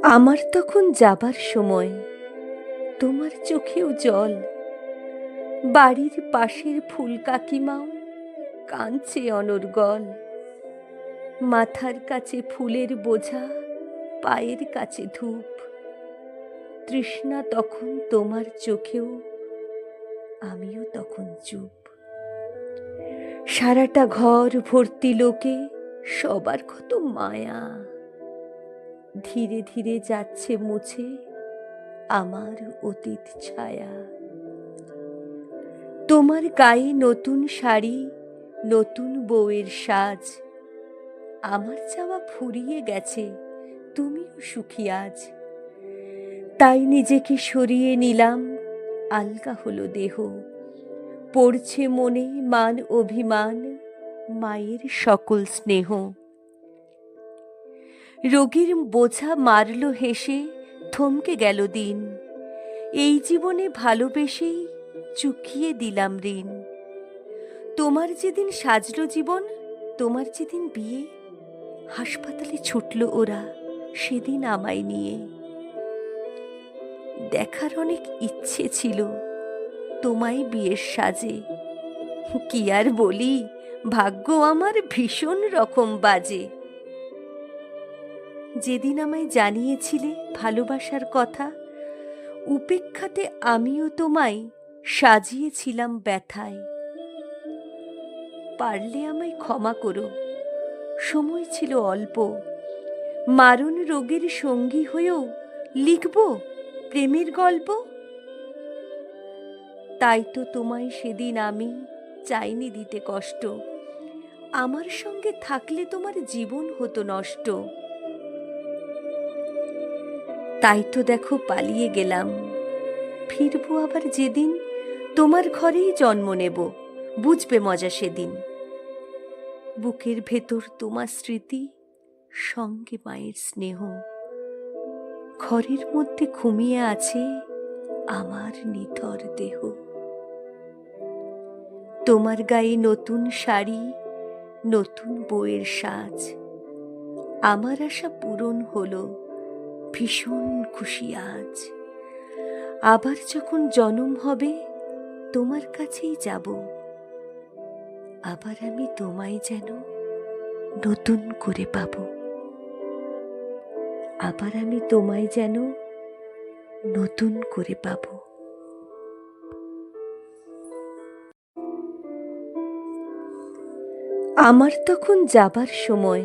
আমার তখন যাবার সময়, তোমার চোখেও জল। বাড়ির পাশের ফুল কাকিমাও কাঁদছে অনর্গল। মাথার কাছে ফুলের বোঝা, পায়ের কাছে ধূপ। তৃষ্ণা তখন তোমার চোখেও, আমিও তখন চুপ। সারাটা ঘর ভর্তি লোকে, সবার কত মায়া। ধীরে ধীরে যাচ্ছে মুছে আমার অতীত ছায়া। তোমার গায়ে নতুন শাড়ি, নতুন বউয়ের সাজ। আমার চাওয়া ফুরিয়ে গেছে, তুমিও সুখী আজ। তাই নিজেকে সরিয়ে নিলাম, আলগা হলো দেহ। পড়ছে মনে মান অভিমান, মায়ের সকল স্নেহ। রোগীর বোঝা মারল হেসে, থমকে গেল দিন। এই জীবনে ভালোবেসেই চুকিয়ে দিলাম ঋণ। তোমার যেদিন সাজলো জীবন, তোমার যেদিন বিয়ে, হাসপাতালে ছুটল ওরা সেদিন আমায় নিয়ে। দেখার অনেক ইচ্ছে ছিল তোমায় বিয়ের সাজে। কি আর বলি, ভাগ্য আমার ভীষণ রকম বাজে। যেদিন আমায় জানিয়েছিলে ভালোবাসার কথা, উপেক্ষাতে আমিও তোমায় সাজিয়েছিলাম ব্যথায়। পারলে আমায় ক্ষমা করো, সময় ছিল অল্প। মারণ রোগের সঙ্গী হয়েও লিখব প্রেমের গল্প। তাই তো তোমায় সেদিন আমি চাইনি দিতে কষ্ট। আমার সঙ্গে থাকলে তোমার জীবন হতো নষ্ট। তাই তো দেখো পালিয়ে গেলাম, ফিরবো আবার যেদিন, তোমার ঘরেই জন্ম নেব, বুঝবে মজা সেদিন। বুকের ভেতর তোমার স্মৃতি, সঙ্গে মায়ের স্নেহ। ঘরের মধ্যে ঘুমিয়ে আছে আমার নিথর দেহ। তোমার গায়ে নতুন শাড়ি, নতুন বউয়ের সাজ। আমার আশা পূরণ হলো, ভীষণ খুশি আজ। আবার যখন জনম হবে, তোমার কাছেই যাব। আবার আমি তোমায় যেন নতুন করে পাব। আবার আমি তোমায় যেন নতুন করে পাব। আমার তখন যাবার সময়,